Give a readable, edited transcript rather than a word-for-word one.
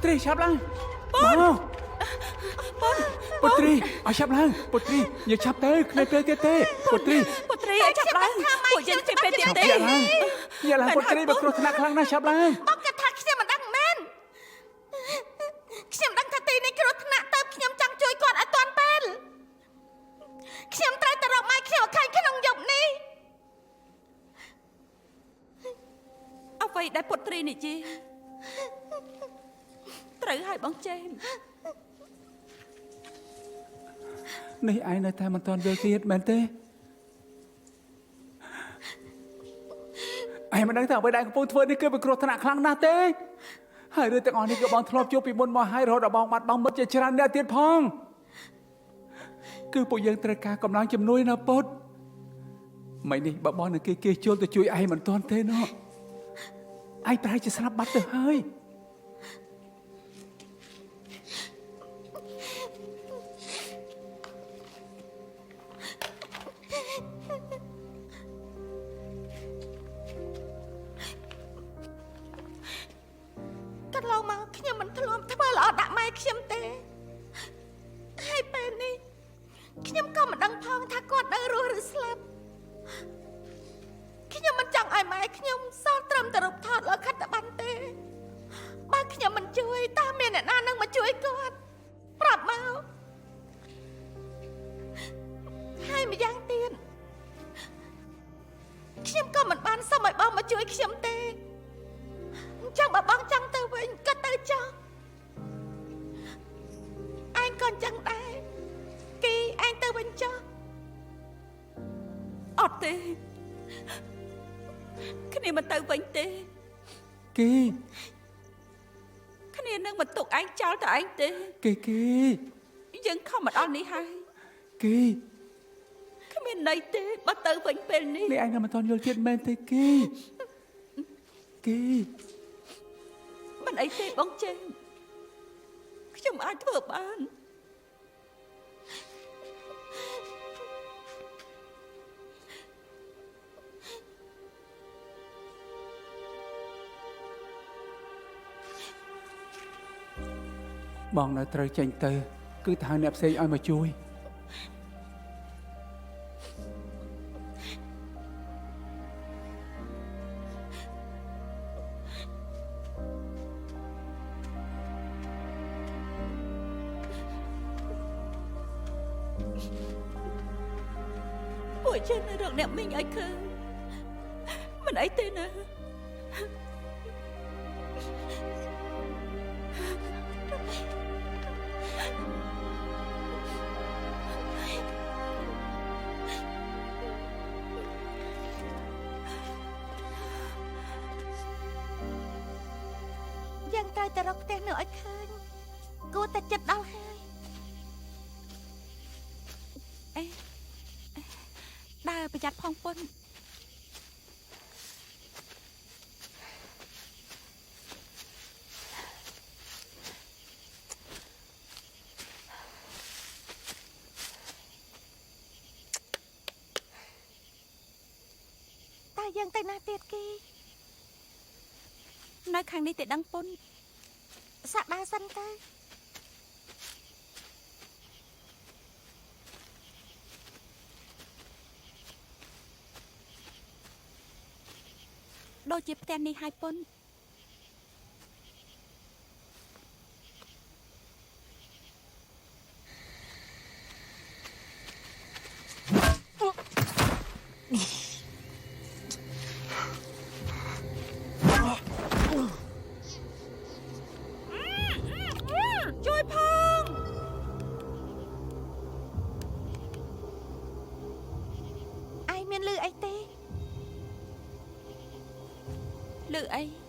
ត្រីឆាប់ឡើងមកពុត្រីឲ្យឆាប់ឡើងពុត្រីอย่าឆាប់ទៅគ្មានពេលទៀតទេពុត្រីឲ្យឆាប់ឡើងពួកយើងគ្មានពេលទៀតទេอย่าឡើងពុត្រីបើគ្រោះថ្នាក់ខ្លាំងណាស់ឆាប់ឡើងបងគិតថាខ្ញុំមិនដឹងមែនខ្ញុំដឹងថាទីនេះគ្រោះថ្នាក់ទៅខ្ញុំចង់ជួយគាត់ឲ្យទាន់ពេលខ្ញុំត្រូវទៅរកម៉ែខ្ញុំឲ្យឃើញក្នុងយប់នេះអ្វីដែលពុត្រីនិយាយត្រូវឲ្យបងចេមនេះឯងនៅតែមិនទាន់យល់ទៀតមែនទេឯងមិនដឹងថាអ្វីដែលកំពុងធ្វើនេះគឺវាគ្រោះថ្នាក់ខ្លាំងណាស់ទេហើយរឿងទាំងអស់នេះក៏បងធ្លាប់ជួបពីមុនមកហើយរហូតដល់បងបាត់បង់មិត្តជាច្រើនអ្នកទៀតផងគឺពួកយើងត្រូវការកម្លាំងជំនួយណាពុតមិននេះបើបងនឹងគេជុលទៅជួយឯងមិនទាន់ទេណោះឯងប្រហែលជាស្លាប់បាត់ទៅហើយកន្លងមកខ្ញុំមិនធ្លាប់ធ្វើល្អដាក់ម៉ែខ្ញុំទេហើយពេលនេះខ្ញុំក៏មិនដឹងផងថាគាត់នៅរស់ឬស្លាប់ខ្ញុំមិនចង់ឲ្យម៉ែខ្ញុំសល់ត្រឹមតែរូបថតលើខិត្តប័ណ្ណទេបើខ្ញុំមិនជួយតើមានអ្នកណានឹងមកជួយគាត់ប្រាប់មកហើយម្យ៉ាងទៀតខ្ញុំក៏មិនបានសុំឲ្យបងមកជួយខ្ញុំទេចាំបើបងចង់ទៅវិញក៏ទៅចុះឯងក៏អញ្ចឹងដែរគីឯងទៅវិញចុះអត់ទេគ្នាមិនទៅវិញទេគីគ្នានឹងមិនទុកឯងចោលតែឯងទេគីយើងខំមកដល់នេះហើយគីគ្មានន័យទេបើទៅវិញពេលនេះនេះឯងនៅមិនទាន់យល់ទៀតមែនទេគីមិនអីទេបងចេងខ្ញុំអាចធ្វើបានបងនៅត្រូវចេញទៅគឺថាអ្នកផ្សេងឲ្យមកជួយពួកចេះនៅរកអ្នកមីងឲ្យឃើញមិនអីទេណាយើងត្រូវទៅរកផ្ទះនៅឲ្យឃើញគួរតែចិត្តដល់ហើយដើរប្រយ័ត្នផងពុនតើយើងទៅណាទៀតគីនៅខាងនេះទេដឹងពុនសាក់ដើរសិនទៅដូចជាផ្ទះនេះហើយពុនជួយផងឯងមានលឺអីទេលឺអី